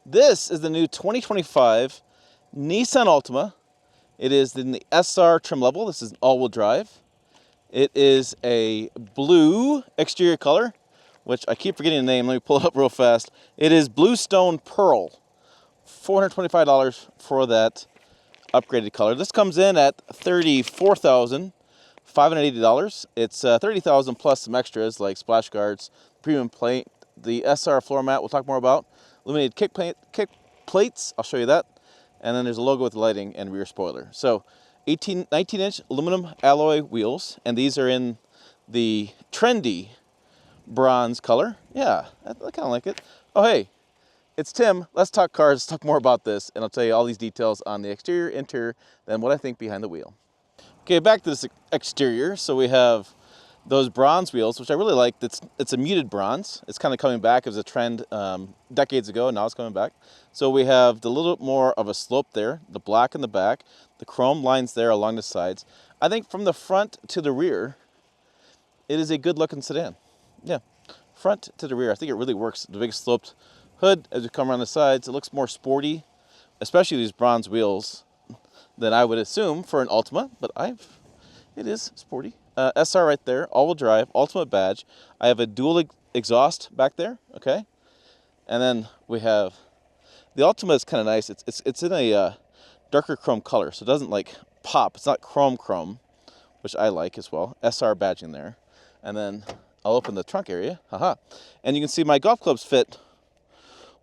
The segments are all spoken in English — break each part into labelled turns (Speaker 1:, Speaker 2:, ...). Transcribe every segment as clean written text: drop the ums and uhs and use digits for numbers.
Speaker 1: This is the new 2025 Nissan Altima. It is in the SR trim level. This is an all-wheel drive. It is a blue exterior color, which I keep forgetting the name. Let me pull it up real fast. It is Bluestone Pearl. $425 for that upgraded color. This comes in at $34,580. It's $30,000 plus some extras like splash guards, premium paint, the SR floor mat we'll talk more about, illuminated kick plates, I'll show you that, and then there's a logo with lighting and rear spoiler. So 19-inch aluminum alloy wheels, and these are in the trendy bronze color. Yeah, I kind of like it. Oh, hey, it's Tim. Let's talk cars. Let's talk more about this, and I'll tell you all these details on the exterior, interior, then what I think behind the wheel. Okay, back to this exterior. So we have those bronze wheels, which I really like. It's a muted bronze. It's kind of coming back. It was a trend decades ago, and now it's coming back. So we have the little bit more of a slope there, the black in the back, the chrome lines there along the sides. I think from the front to the rear, it is a good looking sedan. Yeah, front to the rear, I think it really works. The big sloped hood as you come around the sides, it looks more sporty, especially these bronze wheels, than I would assume for an Altima, but it is sporty. SR right there, all-wheel drive, Ultimate badge. I have a dual exhaust back there, okay? And then we have, the Altima is kind of nice. It's in a darker chrome color, so it doesn't like pop. It's not chrome, which I like as well. SR badging there. And then I'll open the trunk area, haha. And you can see my golf clubs fit.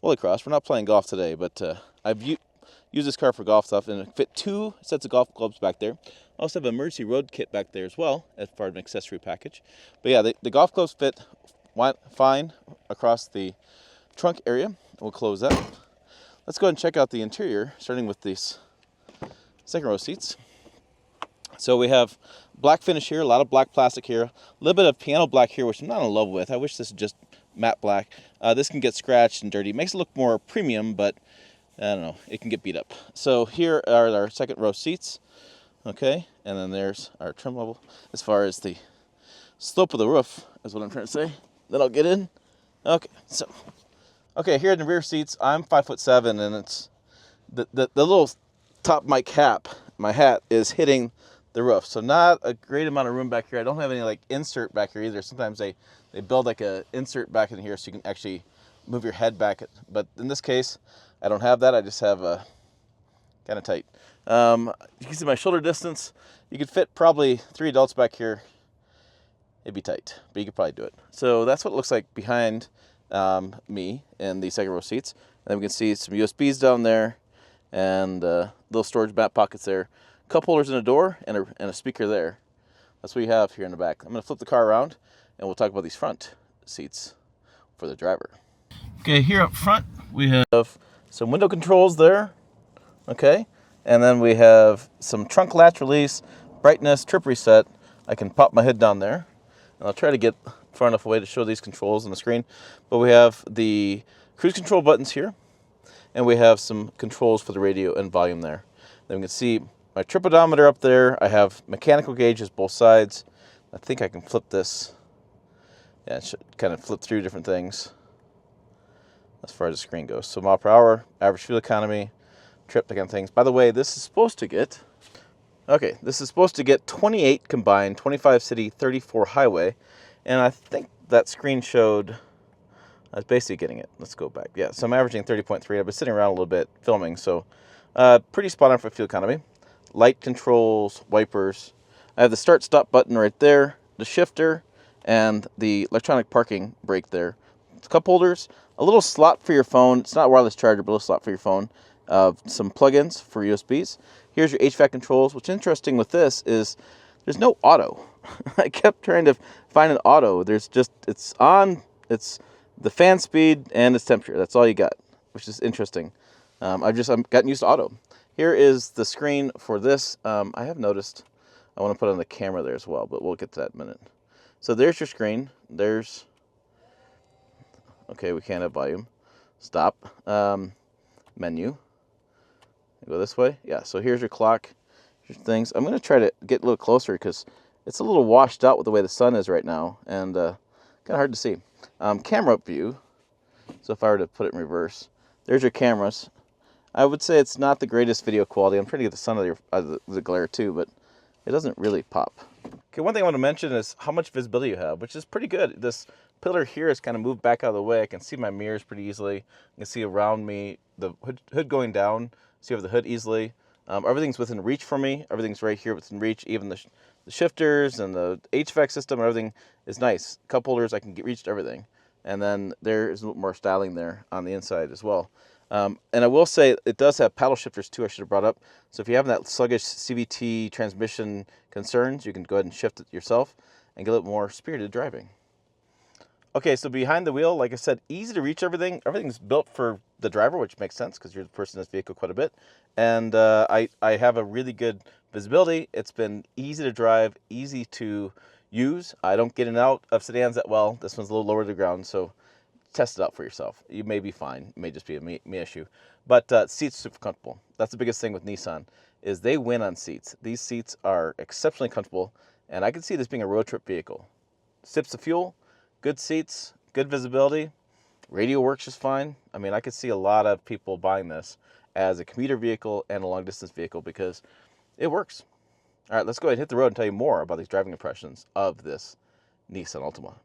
Speaker 1: Holy cross, we're not playing golf today, but I've used this car for golf stuff, and it fit 2 sets of golf clubs back there. I also have an emergency road kit back there as well, as part of an accessory package. But yeah, the golf clubs fit fine across the trunk area. We'll close that. Let's go ahead and check out the interior, starting with these second row seats. So we have black finish here, a lot of black plastic here, a little bit of piano black here, which I'm not in love with. I wish this was just matte black. This can get scratched and dirty. It makes it look more premium, but I don't know, it can get beat up. So here are our second row seats, okay, and then there's our trim level. As far as the slope of the roof is what I'm trying to say. Then I'll get in. Okay, so, okay, here in the rear seats, I'm 5'7", and it's the little top of my hat is hitting the roof. So not a great amount of room back here. I don't have any like insert back here either. Sometimes they build like a insert back in here so you can actually move your head back. But in this case, I don't have that. I just have a kind of tight. You can see my shoulder distance. You could fit probably 3 adults back here. It'd be tight, but you could probably do it. So that's what it looks like behind me in the second row seats. And then we can see some USBs down there and little storage back pockets there. Cup holders in a door and a speaker there. That's what you have here in the back. I'm going to flip the car around and we'll talk about these front seats for the driver. Okay, here up front we have some window controls there, okay, and then we have some trunk latch release, brightness, trip reset. I can pop my hood down there, and I'll try to get far enough away to show these controls on the screen. But we have the cruise control buttons here, and we have some controls for the radio and volume there. Then we can see my trip odometer up there. I have mechanical gauges both sides. I think I can flip this. Yeah, it should kind of flip through different things as far as the screen goes. So mile per hour, average fuel economy, trip, that kind of things. By the way, this is supposed to get 28 combined, 25 city, 34 highway. And I think that screen showed, I was basically getting it. Let's go back. Yeah, so I'm averaging 30.3. I've been sitting around a little bit filming, so pretty spot on for fuel economy. Light controls, wipers. I have the start-stop button right there, the shifter, and the electronic parking brake there. Cup holders, a little slot for your phone. It's not a wireless charger, but a little slot for your phone. Some plug-ins for USBs. Here's your HVAC controls. What's interesting with this is there's no auto. I kept trying to find an auto. It's on, it's the fan speed and its temperature. That's all you got, which is interesting. I've gotten used to auto. Here is the screen for this. I have noticed, I want to put on the camera there as well, but we'll get to that in a minute. So there's your screen. There's, okay, we can't have volume. Stop. Menu. Go this way. Yeah, so here's your clock. Here's things. I'm going to try to get a little closer because it's a little washed out with the way the sun is right now, and kind of hard to see. Camera view. So if I were to put it in reverse, There's your cameras. I would say it's not the greatest video quality. I'm trying to get the sun out of the glare too, but it doesn't really pop. Okay, one thing I want to mention is how much visibility you have, which is pretty good. This pillar here is kind of moved back out of the way. I can see my mirrors pretty easily. I can see around me the hood going down. See over the hood easily. Everything's within reach for me. Everything's right here within reach. Even the shifters and the HVAC system, everything is nice. Cup holders, I can reach to everything. And then there is a little more styling there on the inside as well. And I will say it does have paddle shifters too, I should have brought up. So if you have that sluggish CVT transmission concerns, you can go ahead and shift it yourself and get a little more spirited driving. Okay, so behind the wheel, like I said, easy to reach everything. Everything's built for the driver, which makes sense because you're the person in this vehicle quite a bit. And I have a really good visibility. It's been easy to drive, easy to use. I don't get in and out of sedans that well. This one's a little lower to the ground, so test it out for yourself. You may be fine. It may just be a me issue. But seats super comfortable. That's the biggest thing with Nissan, is they win on seats. These seats are exceptionally comfortable, and I can see this being a road trip vehicle. Sips of fuel, good seats, good visibility, radio works just fine. I mean, I could see a lot of people buying this as a commuter vehicle and a long distance vehicle because it works. All right, let's go ahead and hit the road and tell you more about these driving impressions of this Nissan Altima.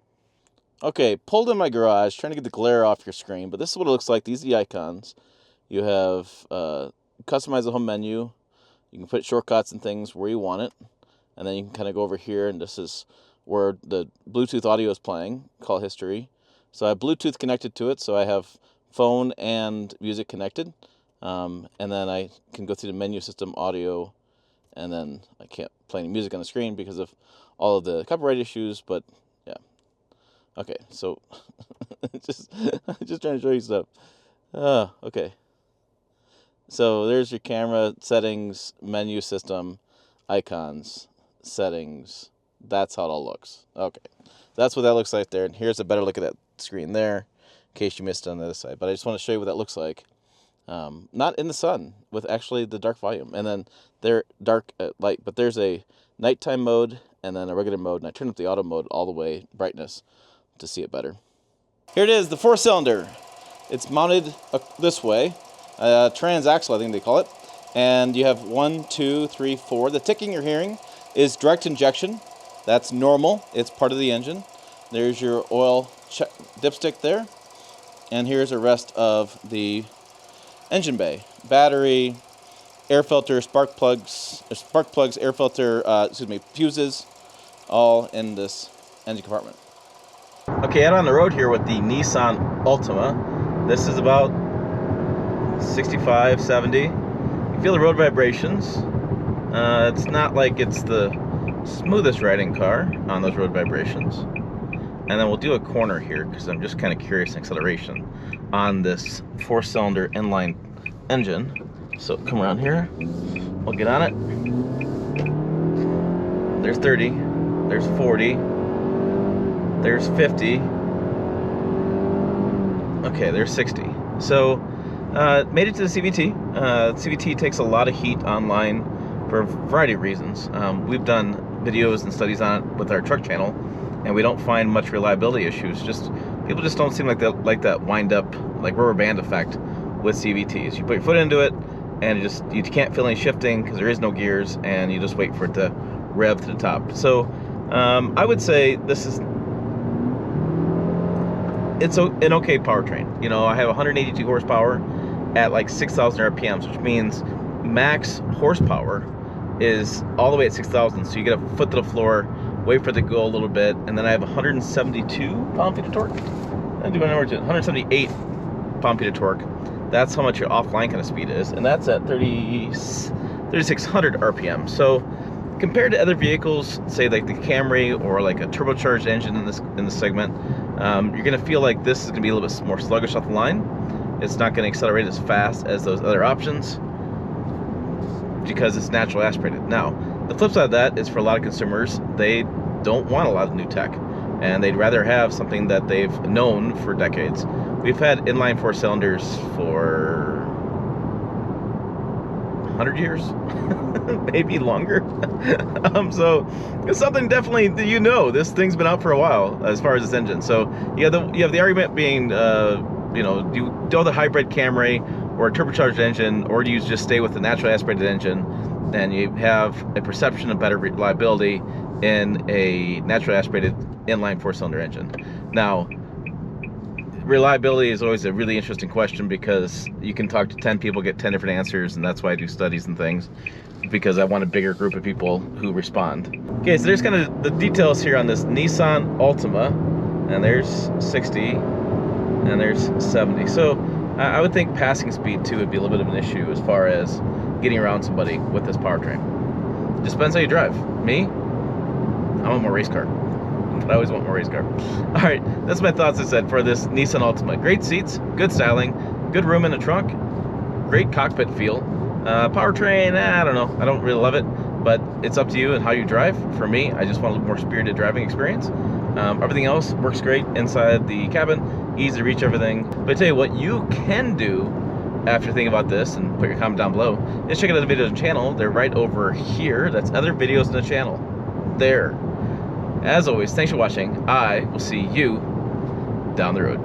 Speaker 1: Okay, pulled in my garage, trying to get the glare off your screen, but this is what it looks like. These are the icons. You have customize the home menu. You can put shortcuts and things where you want it. And then you can kind of go over here, and this is where the Bluetooth audio is playing, call history. So I have Bluetooth connected to it, so I have phone and music connected. And then I can go through the menu system, audio, and then I can't play any music on the screen because of all of the copyright issues, but yeah. Okay, so just trying to show you stuff. Okay. So there's your camera, settings, menu system, icons, settings. That's how it all looks. Okay, that's what that looks like there. And here's a better look at that screen there, in case you missed it on the other side. But I just want to show you what that looks like. Not in the sun, with actually the dark volume. And then they're dark light, but there's a nighttime mode and then a regular mode. And I turn up the auto mode all the way, brightness, to see it better. Here it is, the 4-cylinder. It's mounted this way, transaxle I think they call it, and you have 1, 2, 3, 4. The ticking you're hearing is direct injection. That's normal. It's part of the engine. There's your oil dipstick there, and here's the rest of the engine bay: battery, air filter, spark plugs, air filter, fuses, all in this engine compartment. Okay, out on the road here with the Nissan Altima. This is about 65, 70. You feel the road vibrations. It's not like it's the smoothest riding car on those road vibrations. And then we'll do a corner here because I'm just kind of curious in acceleration on this 4-cylinder inline engine. So come around here. We'll get on it. There's 30. There's 40. There's 50. Okay, there's 60. So, made it to the CVT. CVT takes a lot of heat online for a variety of reasons. We've done videos and studies on it with our truck channel, and we don't find much reliability issues. People just don't seem like that wind up, like rubber band effect with CVTs. You put your foot into it, and you can't feel any shifting because there is no gears, and you just wait for it to rev to the top. So, I would say it's an okay powertrain. You know, I have 182 horsepower at like 6,000 RPMs, which means max horsepower is all the way at 6,000. So you get a foot to the floor, wait for it to go a little bit, and then I have 172 pound-feet of torque. I do my numbers, 178 pound-feet of torque. That's how much your offline kind of speed is, and that's at 3,600 RPM. So compared to other vehicles, say like the Camry or like a turbocharged engine in this segment, you're going to feel like this is going to be a little bit more sluggish off the line. It's not going to accelerate as fast as those other options because it's naturally aspirated. Now, the flip side of that is for a lot of consumers, they don't want a lot of new tech, and they'd rather have something that they've known for decades. We've had inline 4-cylinders for 100 years, maybe longer. So it's something definitely that this thing's been out for a while as far as this engine. So you have the argument being you know, do you do the hybrid Camry or a turbocharged engine, or do you just stay with the naturally aspirated engine, and you have a perception of better reliability in a naturally aspirated inline 4-cylinder engine? Now, reliability is always a really interesting question, because you can talk to 10 people, get 10 different answers, and that's why I do studies and things, because I want a bigger group of people who respond. Okay, so there's kind of the details here on this Nissan Altima, and there's 60, and there's 70. So I would think passing speed too would be a little bit of an issue as far as getting around somebody with this powertrain. Just depends how you drive. Me, I want more race car. I always want more race car. All right, that's my thoughts, as I said, for this Nissan Altima. Great seats, good styling, good room in the trunk, great cockpit feel. Powertrain, I don't know. I don't really love it, but it's up to you and how you drive. For me, I just want a little more spirited driving experience. Everything else works great inside the cabin, easy to reach everything. But I tell you what you can do after thinking about this, and put your comment down below, is check out the videos on the channel. They're right over here. That's other videos in the channel. There. As always, thanks for watching. I will see you down the road.